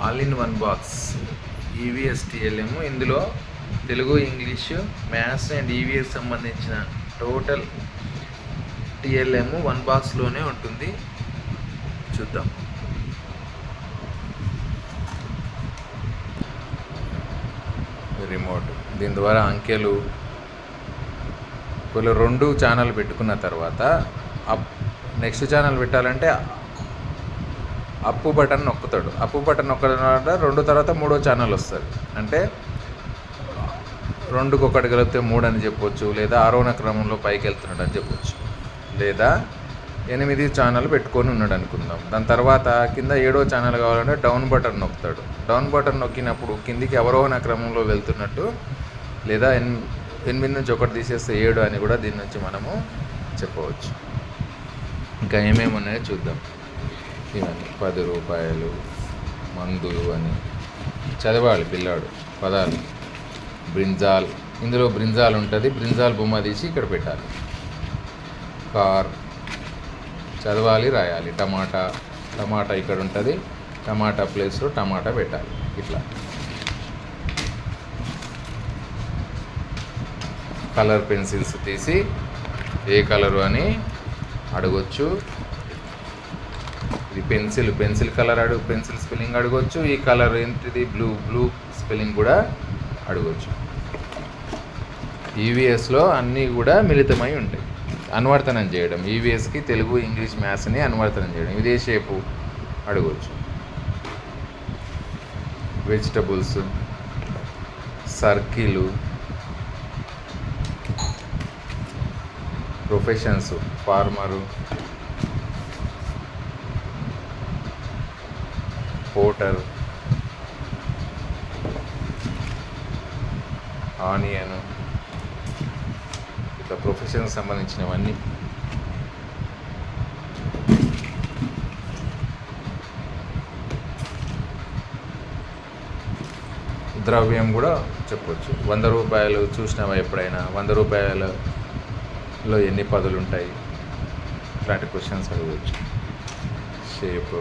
All in one box EVS TLM. ఇందులో Telugu, English, maths and EVS సంబంధించిన total TLM one బాక్స్లోనే ఉంటుంది. చూద్దాం. రిమోట్, దీని ద్వారా అంకెలు వీళ్ళు 2 ఛానల్ పెట్టుకున్న తర్వాత నెక్స్ట్ ఛానల్ పెట్టాలంటే అప్పు బటన్ నొక్కుతాడు. అప్పు బటన్ నొక్కడం తర్వాత 2 తర్వాత 3వ ఛానల్ వస్తుంది. అంటే 2కి 1 కలిపితే 3 అని చెప్పొచ్చు, లేదా 6వ క్రమంలో పైకి వెళ్తున్నాడు అని చెప్పొచ్చు, లేదా 8 ఛానల్ పెట్టుకొని ఉన్నాడు అనుకుందాం. దాని తర్వాత కింద 7వ ఛానల్ కావాలంటే డౌన్ బటన్ నొక్కుతాడు. డౌన్ బటన్ నొక్కినప్పుడు కిందికి అవరోహణ క్రమంలో వెళ్తున్నట్టు, లేదా 8 నుంచి 1 తీసేస్తే 7 అని కూడా దీని నుంచి మనము చెప్పవచ్చు. ఇంకా ఏమేమి ఉన్నాయో చూద్దాం. ఇవన్నీ 10 రూపాయలు, మందులు అని చదవాలి పిల్లాడు పదాలు. బ్రింజాల్, ఇందులో బ్రింజాల్ ఉంటుంది. బ్రింజాల్ బొమ్మ తీసి ఇక్కడ పెట్టాలి. కార్ చదవాలి, రాయాలి. టమాటా, టమాటా ఇక్కడ ఉంటుంది. టమాటా ప్లేస్లో టమాటా పెట్టాలి. ఇట్లా కలర్ పెన్సిల్స్ తీసి ఏ కలరు అని అడగొచ్చు. ఇది పెన్సిల్ కలర్ పెన్సిల్ స్పెల్లింగ్ అడగొచ్చు. ఈ కలర్ ఏంటిది, బ్లూ స్పెల్లింగ్ కూడా అడగొచ్చు. ఈవీఎస్లో అన్నీ కూడా మిళితమై ఉంటాయి. అనువర్తనం చేయడం, ఈవీఎస్కి తెలుగు, ఇంగ్లీష్, మ్యాథ్స్ని అనువర్తనం చేయడం. ఇదే షేపు అడగొచ్చు. Vegetables, circle, professions, farmer, Potter, onion, ఇట్లా ప్రొఫెషన్కి సంబంధించినవన్నీ. ద్రవ్యం కూడా చెప్పవచ్చు. 100 రూపాయలు చూసినావా ఎప్పుడైనా? 100 రూపాయలలో ఎన్ని పదులు ఉంటాయి? ఇలాంటి క్వశ్చన్స్ అడగవచ్చు. షేపు,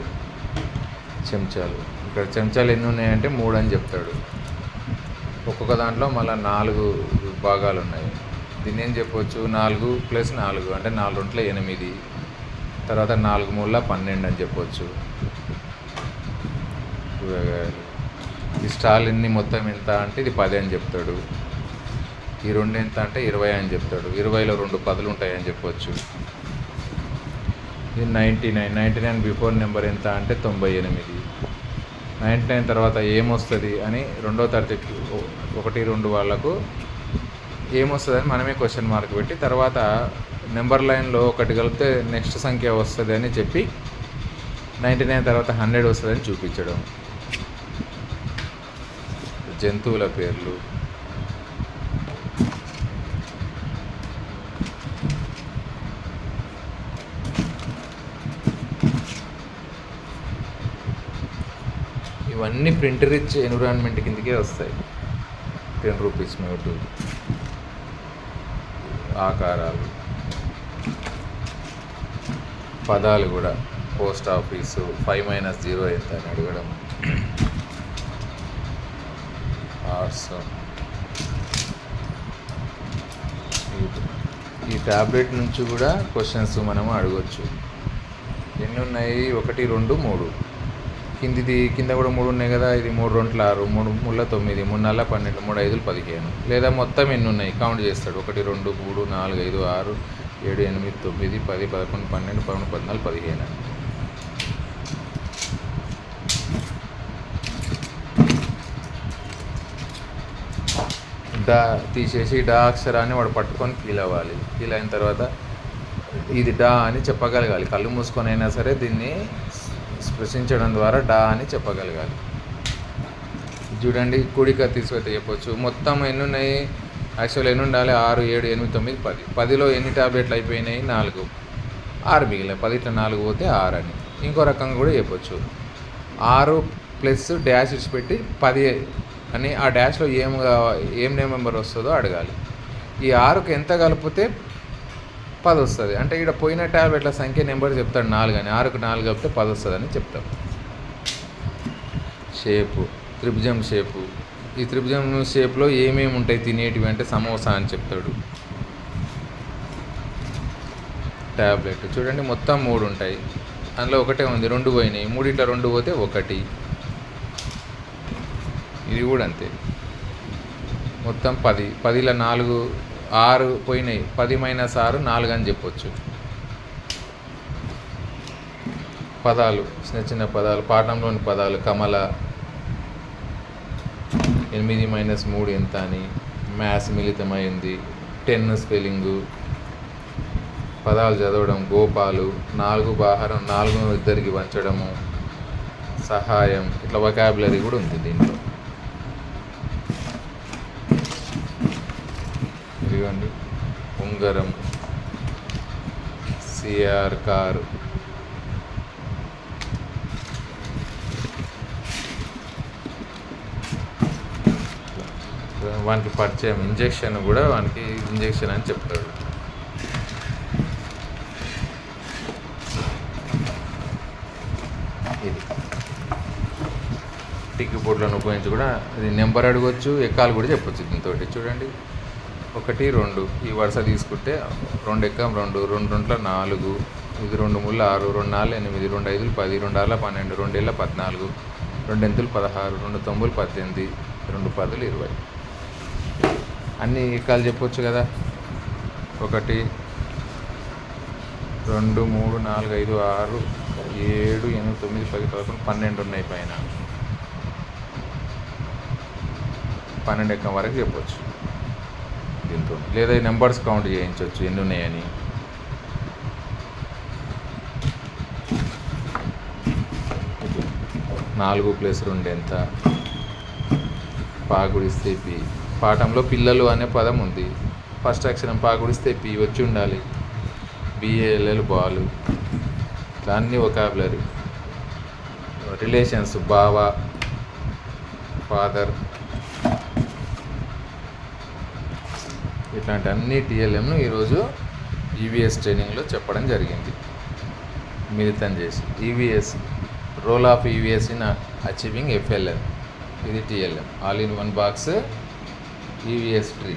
చెంచాలు, ఇక్కడ చెంచాలు ఎన్ని ఉన్నాయంటే 3 అని చెప్తాడు. ఒక్కొక్క దాంట్లో మళ్ళీ 4 భాగాలు ఉన్నాయి. దీన్ని ఏం చెప్పవచ్చు, 4 + 4 అంటే 4 2 8, తర్వాత 4 3 12 అని చెప్పవచ్చు. కూరగాయలు, ఈ స్టాల్ ఎన్ని మొత్తం ఎంత అంటే ఇది 10 అని చెప్తాడు. ఈ 2 ఎంత అంటే 20 అని చెప్తాడు. 20లో 2 పదులు ఉంటాయని చెప్పవచ్చు. ఇది 99 బిఫోర్ నెంబర్ ఎంత అంటే 98. 99 తర్వాత ఏమొస్తుంది అని 2వ తరగతి 1 2 వాళ్ళకు ఏమొస్తుందని మనమే క్వశ్చన్ మార్క్ పెట్టి, తర్వాత నెంబర్ లైన్లో 1 కలిపితే నెక్స్ట్ సంఖ్య వస్తుంది అని చెప్పి 99 తర్వాత 100 వస్తుందని చూపించడం. జంతువుల పేర్లు, ఇవన్నీ ప్రింట్ రిచ్ ఎన్విరాన్మెంట్ కిందకే వస్తాయి. 10 రూపీస్ నోటు, ఆకారాలు, పదాలు కూడా. పోస్ట్ ఆఫీసు, 5 - 0 ఎంత అని అడగడం. ఆర్ట్స్, ఈ ట్యాబ్లెట్ నుంచి కూడా క్వశ్చన్స్ మనం అడగవచ్చు. ఎన్ని ఉన్నాయి? 1 2 3. కింద కూడా 3 ఉన్నాయి కదా. ఇది 3 2 6, 3 3 9, 3 4 12, 3 5 15. లేదా మొత్తం ఎన్ని ఉన్నాయి కౌంట్ చేస్తాడు. 1 2 3 4 5 6 7 8 9 10 11 12 13 14 15. డా తీసేసి డా అక్షరాన్ని వాడు పట్టుకొని ఫీల్ అవ్వాలి. ఫీల్ అయిన తర్వాత ఇది డా అని చెప్పగలగాలి. కళ్ళు మూసుకొని అయినా సరే దీన్ని స్పృశించడం ద్వారా డా అని చెప్పగలగాలి. చూడండి, కుడిక తీసుకొస్తే చెప్పొచ్చు. మొత్తం ఎన్ని ఉన్నాయి? యాక్చువల్ ఎన్ని ఉండాలి? 6 7 8 9 10. 10లో ఎన్ని ట్యాబ్లెట్లు అయిపోయినాయి? 4. 6 మిగిలినాయి. 10 ఇట్లా 4 పోతే 6 అని. ఇంకో రకంగా కూడా చెప్పొచ్చు. 6 ప్లస్ డాష్ ఇచ్చిపెట్టి 10 అని ఆ డాష్లో ఏం నెంబర్ వస్తుందో అడగాలి. ఈ 6కి ఎంత కలిపితే 10 వస్తుంది అంటే ఇక్కడ పోయిన ట్యాబ్లెట్ల సంఖ్య నెంబర్ చెప్తాడు 4 అని. 6కు 4 కలిపితే 10 వస్తుందని చెప్తాం. షేపు, త్రిభుజం షేపు. ఈ త్రిభుజం షేప్లో ఏమేమి ఉంటాయి తినేటివి అంటే సమోసా అని చెప్తాడు. ట్యాబ్లెట్ చూడండి మొత్తం 3 ఉంటాయి, అందులో ఒకటే ఉంది, 2 పోయినాయి, 3 2 పోతే 1. ఇది కూడా అంతే, మొత్తం 10, 10లో 4 6 పోయినాయి, 10 - 6 4 అని చెప్పొచ్చు. పదాలు, చిన్న చిన్న పదాలు, పాఠంలోని పదాలు, కమల, 8 - 3 ఎంత అని, మ్యాథ్స్ మిళితమైంది, 10 స్పెల్లింగు, పదాలు చదవడం, గోపాలు, 4 బాహారం, 4 ఇద్దరికి పంచడము, సహాయం, ఇట్లా వొకాబులరీ కూడా ఉంది దీంట్లో. ఇదిగోండి ఉంగరం, సిఆర్ కారు, వానికి పరిచయం, ఇంజెక్షన్ కూడా వానికి ఇంజెక్షన్ అని చెప్తాడు. ఇది టిక్కి బోర్డులను ఉపయోగించి కూడా ఇది నెంబర్ అడగవచ్చు, ఎక్కాలు కూడా చెప్పొచ్చు దీంతో. చూడండి 1 2 ఈ వరుస తీసుకుంటే 2 ఎక్కం 2, 2 2 4, ఇది 2 3 6, 2 4 8, 2 5 10, 2 6 12, 2 7 14, 2 8 16, 2 9 18, 2 10 20. అన్ని ఎక్కాలు చెప్పొచ్చు కదా. 1 2 3 4 5 6 7 8 9 10 11 12 ఉన్నాయి పైన, 12 ఎక్కం వరకు చెప్పొచ్చు దీంతో. లేదా నెంబర్స్ కౌంట్ చేయించవచ్చు ఎన్ని ఉన్నాయని. నాలుగు ప్లస్ 2 ఎంత, పాగుడిస్తే పి. పాఠంలో పిల్లలు అనే పదం ఉంది, ఫస్ట్ అక్షరం పాగుడిస్తే పి వచ్చి ఉండాలి. BALL బాలు, ఇట్లా అన్ని వొకాబులరీ. రిలేషన్స్, బావ, ఫాదర్, ఇట్లాంటి అన్ని TLMను ఈరోజు EVS ట్రైనింగ్లో చెప్పడం జరిగింది, మిళితం చేసి. EVS, role of EVS in achieving FLL. ఇది TLM, all in one box EVS tree.